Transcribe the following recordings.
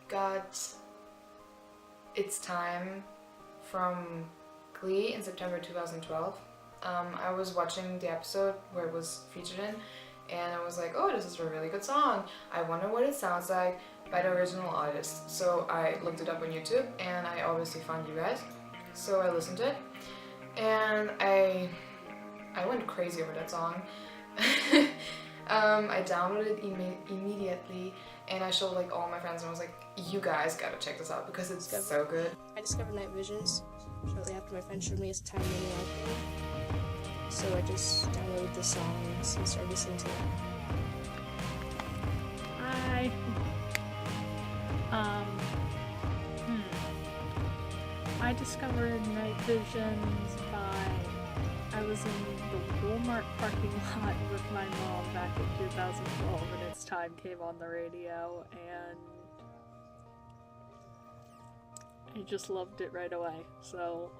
got It's Time from Glee in September 2012. I was watching the episode where it was featured in, and I was like, oh, this is a really good song. I wonder what it sounds like by the original artist. So I looked it up on YouTube, and I obviously found you guys. So I listened to it, and I went crazy over that song. I downloaded it immediately, and I showed like all my friends, and I was like, you guys gotta check this out because it's so good. I discovered Night Visions shortly after my friend showed me It's Time Maniac. So I just downloaded the songs and started listening to them. Hi. I discovered Night Visions I was in the Walmart parking lot with my mom back in 2012 and It's Time came on the radio and I just loved it right away, so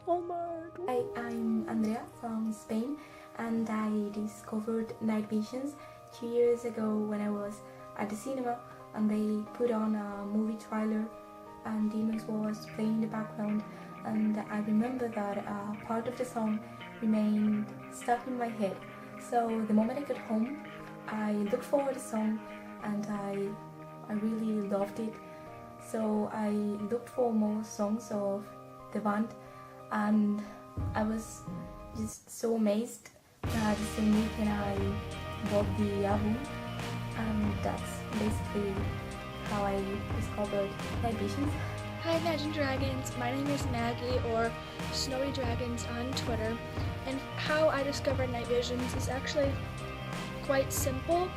Walmart! Hi, I'm Andrea from Spain, and I discovered Night Visions 2 years ago when I was at the cinema and they put on a movie trailer and DMX was playing in the background, and I remember that part of the song remained stuck in my head. So the moment I got home, I looked for the song and I really loved it. So I looked for more songs of the band, and I was just so amazed that the same weekend I bought the album, and that's basically how I discovered Night Visions. Hi Imagine Dragons, my name is Maggie, or Snowy Dragons on Twitter, and how I discovered Night Visions is actually quite simple.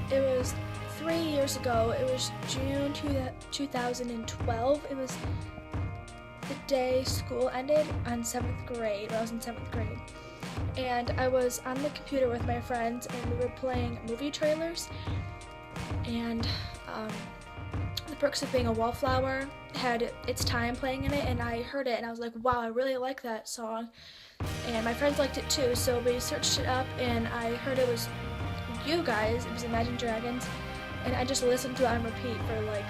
It was 3 years ago. It was June 2012. It was the day school ended on 7th grade, when I was in 7th grade. And I was on the computer with my friends and we were playing movie trailers, and The Perks of Being a Wallflower had It's Time playing in it, and I heard it and I was like, wow, I really like that song. And my friends liked it too, so we searched it up and I heard it was you guys, it was Imagine Dragons, and I just listened to it on repeat for like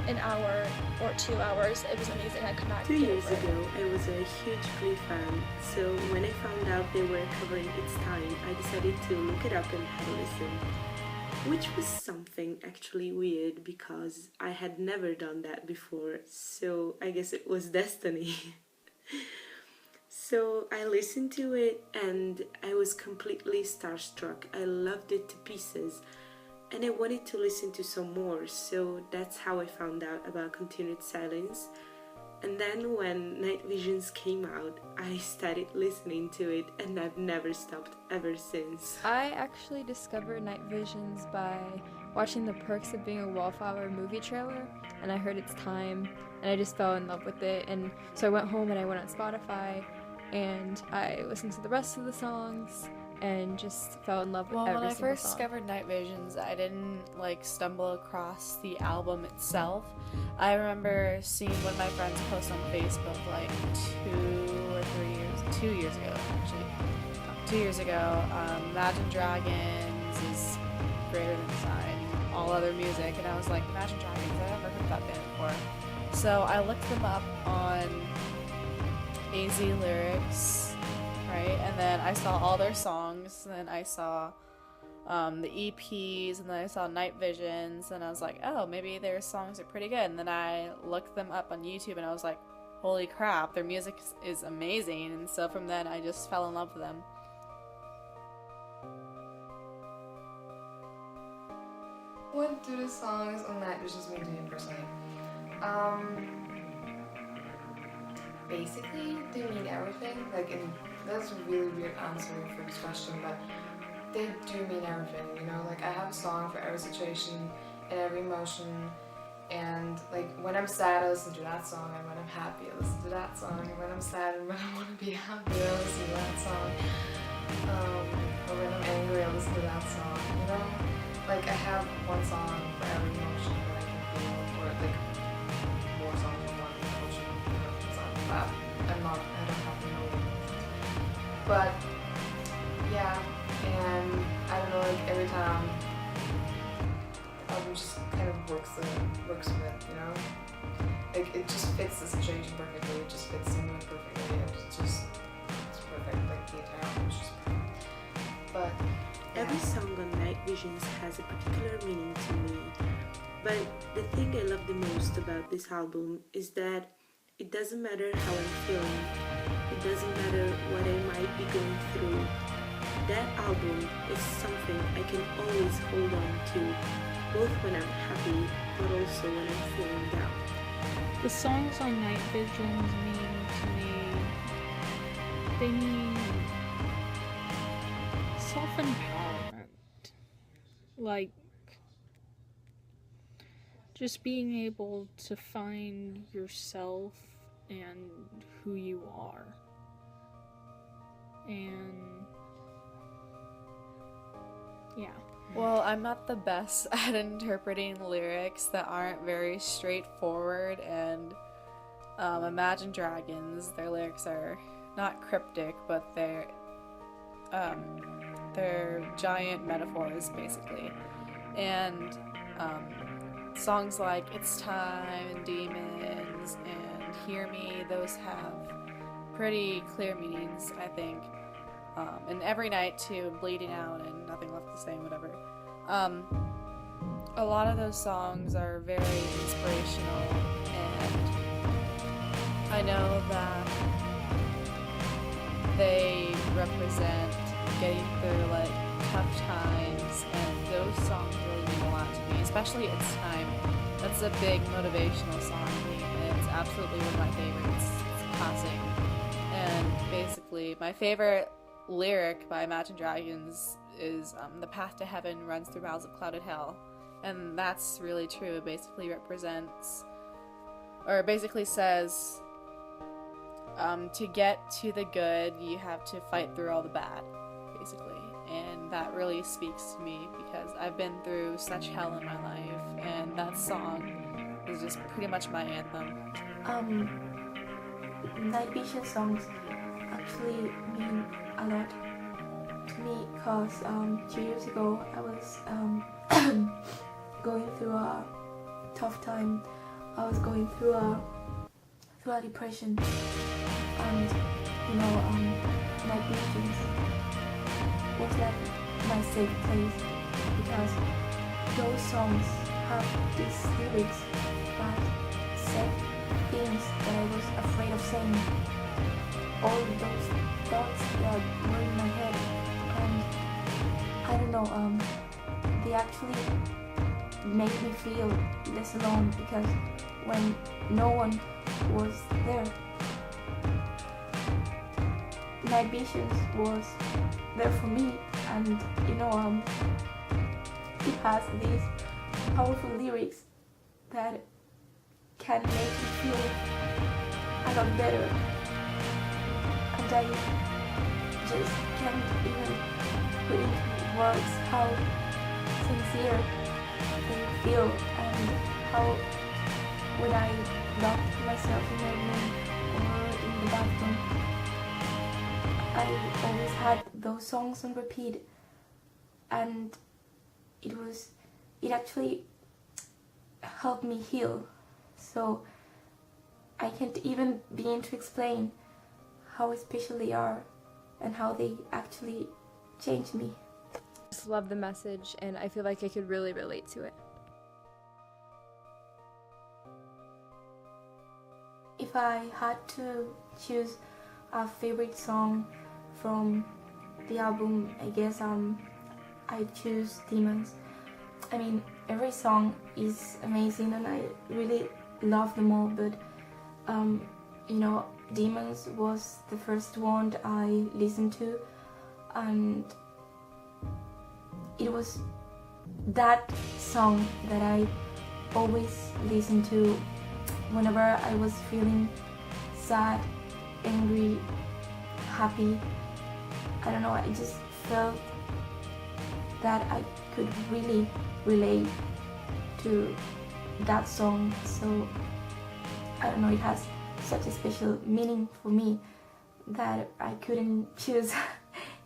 an hour or 2 hours. It was amazing. I could not 2 get years over it. ago, I was a huge Glee fan, so when I found out they were covering It's Time, I decided to look it up and have a listen. Which was something actually weird because I had never done that before, so I guess it was destiny. So I listened to it and I was completely starstruck. I loved it to pieces. And I wanted to listen to some more, so that's how I found out about Continued Silence. And then when Night Visions came out, I started listening to it and I've never stopped ever since. I actually discovered Night Visions by watching The Perks of Being a Wallflower movie trailer, and I heard It's Time, and I just fell in love with it. And so I went home and I went on Spotify, and I listened to the rest of the songs, and just fell in love with every When I single first song. discovered Night Visions, I didn't stumble across the album itself. I remember seeing one of my friends post on Facebook 2 years ago actually. 2 years ago, Imagine Dragons is greater than Sign, all other music, and I was like, Imagine Dragons, I've never heard that band before. So I looked them up on AZ Lyrics, right, and then I saw all their songs, and then I saw the EPs, and then I saw Night Visions, and I was like, oh, maybe their songs are pretty good, and then I looked them up on YouTube, and I was like, holy crap, their music is amazing, and so from then I just fell in love with them. What do the songs on Night Visions mean to you personally? Basically, they mean everything. That's a really weird answer for this question, but they do mean everything, you know? Like, I have a song for every situation and every emotion, and like, when I'm sad, I listen to that song, and when I'm happy, I listen to that song, and when I'm sad and when I want to be happy, I listen to that song. Or when I'm angry, I listen to that song, you know? Like, I have one song for every emotion that I can feel, or like, more songs for one emotion, you know? It's not that. I don't have to know. But, yeah, and I don't know, like, every time the album just kind of works with it, you know? Like, it just fits the situation perfectly, it just fits the mood perfectly, it's perfect, like, the entire album is just perfect. But, yeah. Every song on Night Visions has a particular meaning to me, but the thing I love the most about this album is that it doesn't matter how I'm feeling, it doesn't matter what I might be going through. That album is something I can always hold on to, both when I'm happy, but also when I'm feeling down. The songs on Night Visions mean to me, they mean self-empowerment. Like, just being able to find yourself and who you are. And yeah. Well, I'm not the best at interpreting lyrics that aren't very straightforward, and Imagine Dragons, their lyrics are not cryptic, but they're giant metaphors, basically. And songs like It's Time and Demons and Hear Me, those have pretty clear meanings, I think. And Every Night too, Bleeding Out and Nothing Left the Same, whatever. A lot of those songs are very inspirational, and I know that they represent getting through like tough times, and those songs really mean a lot to me, especially It's Time. That's a big motivational song to me, and it's absolutely one of my favorites. It's a classic. And basically, my favorite lyric by Imagine Dragons is the path to heaven runs through mouths of clouded hell, and that's really true. It basically represents, or basically says, to get to the good you have to fight through all the bad, basically. And that really speaks to me because I've been through such hell in my life, and that song is just pretty much my anthem. Night Vision songs actually mean a lot to me because 2 years ago I was going through a tough time. I was going through a depression, and Night Visions was like my safe place because those songs have these lyrics that said things that I was afraid of saying. All those thoughts that were in my head, and I don't know, they actually made me feel less alone because when no one was there, Night Visions was there for me, and it has these powerful lyrics that can make me feel a lot better. And I just can't even put into words how sincere they feel, and how when I locked myself in my room or in the bathroom, I always had those songs on repeat, and it actually helped me heal. So I can't even begin to explain how special they are and how they actually changed me. I just love the message, and I feel like I could really relate to it. If I had to choose a favorite song from the album, I guess I'd choose Demons. I mean, every song is amazing and I really love them all, but Demons was the first one that I listened to, and it was that song that I always listen to whenever I was feeling sad, angry, happy. I don't know, I just felt that I could really relate to that song. So I don't know, it has such a special meaning for me that I couldn't choose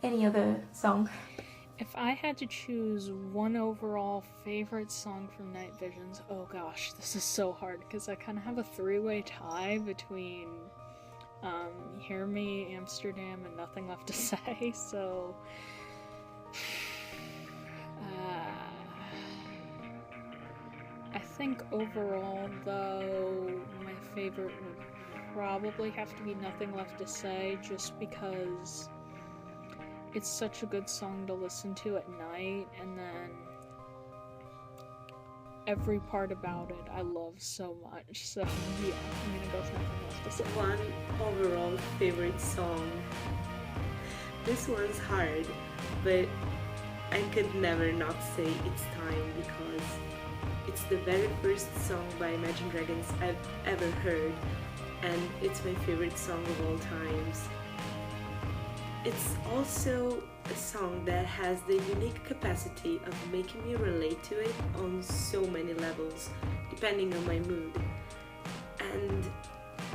any other song. If I had to choose one overall favorite song from Night Visions, oh gosh, this is so hard because I kind of have a three-way tie between Hear Me, Amsterdam, and Nothing Left to Say, so I think overall, though, my favorite would probably have to be Nothing Left to Say, just because it's such a good song to listen to at night, and then every part about it I love so much, so yeah, I'm gonna go with Nothing Left to Say. One overall favorite song. This one's hard, but I could never not say It's Time because it's the very first song by Imagine Dragons I've ever heard, and it's my favorite song of all times. It's also a song that has the unique capacity of making me relate to it on so many levels, depending on my mood. And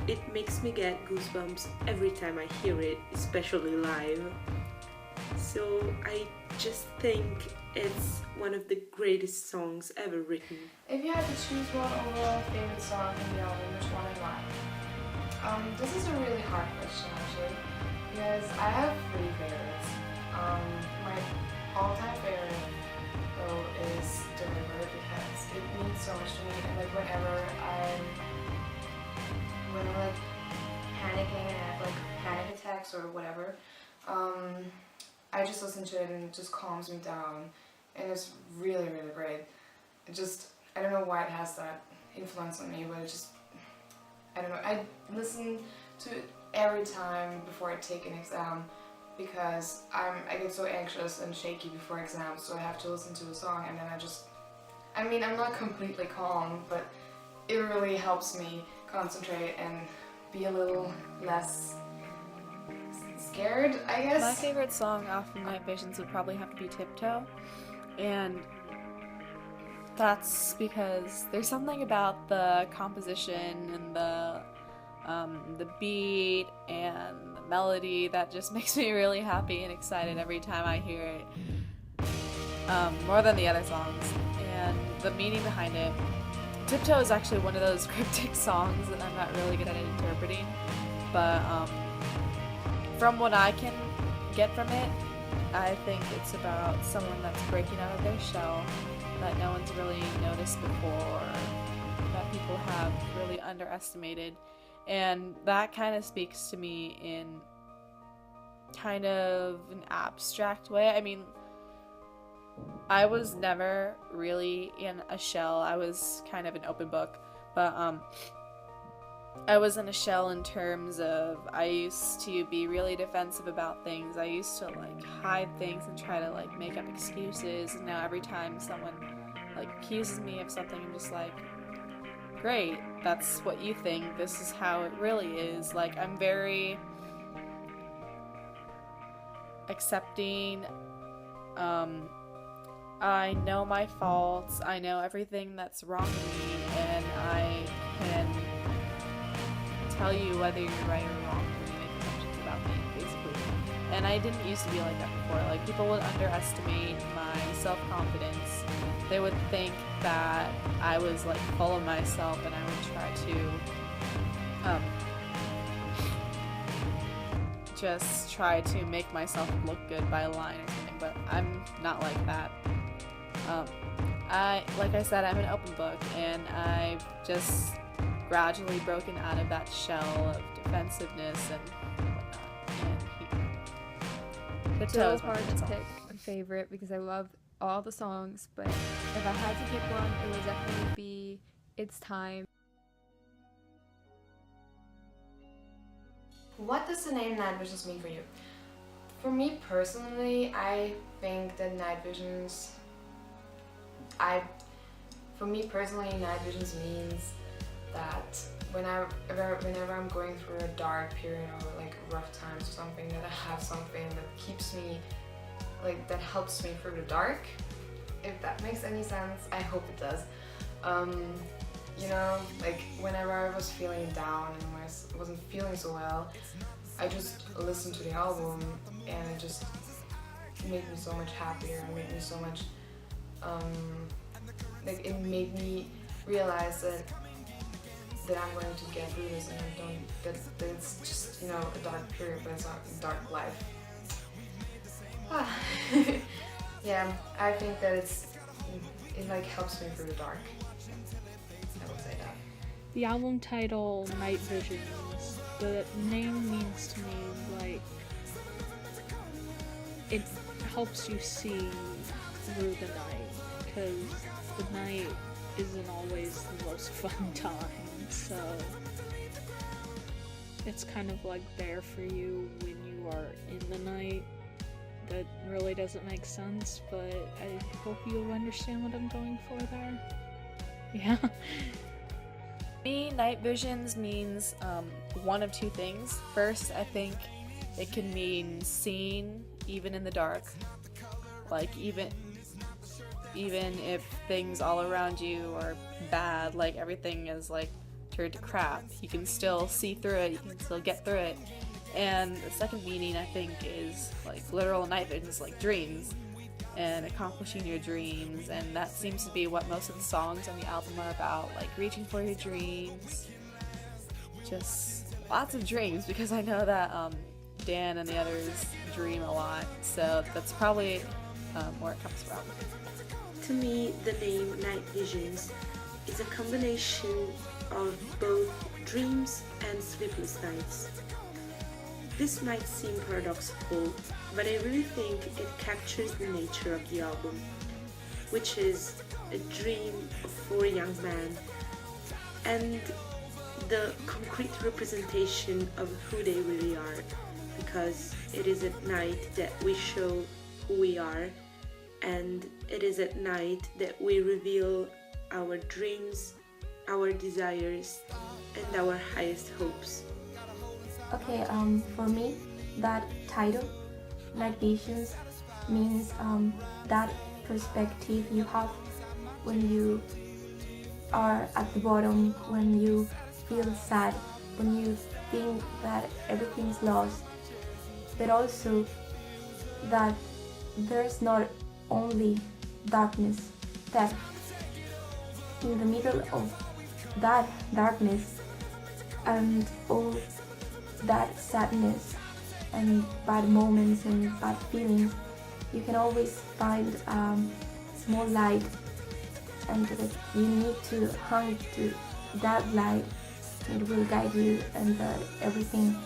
it makes me get goosebumps every time I hear it, especially live. So I just think it's one of the greatest songs ever written. If you had to choose one overall favorite song from the album, which one and why? This is a really hard question actually, because I have three favorites. My all-time favorite though is Deliver because it means so much to me, and like whenever I'm like panicking and I have like panic attacks or whatever, I just listen to it and it just calms me down, and it's really, really great. It just, I don't know why it has that influence on me, but it just, I don't know, I listen to it every time before I take an exam because I get so anxious and shaky before exams, so I have to listen to a song, and then I'm not completely calm, but it really helps me concentrate and be a little less scared, I guess. My favorite song off of Night Visions would probably have to be Tiptoe, and that's because there's something about the composition and the beat and the melody that just makes me really happy and excited every time I hear it, more than the other songs, and the meaning behind it. Tiptoe is actually one of those cryptic songs that I'm not really good at interpreting, but from what I can get from it, I think it's about someone that's breaking out of their shell that no one's really noticed before, that people have really underestimated, and that kind of speaks to me in kind of an abstract way. I mean, I was never really in a shell. I was kind of an open book, but I was in a shell in terms of I used to be really defensive about things. I used to like hide things and try to like make up excuses, and now every time someone like accuses me of something, I'm just like, great, that's what you think, this is how it really is. Like, I'm very accepting. I know my faults, I know everything that's wrong with me, and I can tell you whether you're right or wrong when you make assumptions about me, basically. And I didn't used to be like that before. Like, people would underestimate my self-confidence. They would think that I was like full of myself, and I would try to just try to make myself look good by lying or something, but I'm not like that. Like I said, I'm an open book, and I've just gradually broken out of that shell of defensiveness and whatnot. And It's so hard to pick a favorite because I love all the songs, but if I had to pick one, it would definitely be It's Time. What does the name Night Visions mean for you? For me personally, I think that Night Visions, Night Visions means that whenever I'm going through a dark period or like rough times or something, that I have something that keeps me, like, that helps me through the dark. If that makes any sense, I hope it does. You know, like whenever I was feeling down and when I wasn't feeling so well, I just listened to the album and it just made me so much happier, and made me so much, like it made me realize that I'm going to get through this, and that it's just, you know, a dark period, but it's not a dark life. Yeah, I think that it like helps me through the dark. I would say that. The album title, Night Visions, the name means to me like it helps you see through the night, because the night isn't always the most fun time, so it's kind of like there for you when you are in the night. That really doesn't make sense, but I hope you understand what I'm going for there. Yeah. Me, night visions means one of two things. First, I think it can mean seeing even in the dark. Like even if things all around you are bad, like everything is like turned to crap, you can still see through it, you can still get through it. And the second meaning, I think, is like literal night visions, like dreams and accomplishing your dreams, and that seems to be what most of the songs on the album are about, like reaching for your dreams, just lots of dreams, because I know that Dan and the others dream a lot, so that's probably where it comes from. To me, the name Night Visions is a combination of both dreams and sleepless nights. This might seem paradoxical, but I really think it captures the nature of the album, which is a dream for a young man, and the concrete representation of who they really are, because it is at night that we show who we are, and it is at night that we reveal our dreams, our desires, and our highest hopes. Okay, for me, that title, Night Visions, means that perspective you have when you are at the bottom, when you feel sad, when you think that everything's lost, but also that there's not only darkness, that in the middle of that darkness and all that sadness and bad moments and bad feelings, you can always find a small light, and that you need to hang to that light. It will guide you, and that everything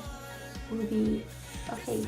will be okay.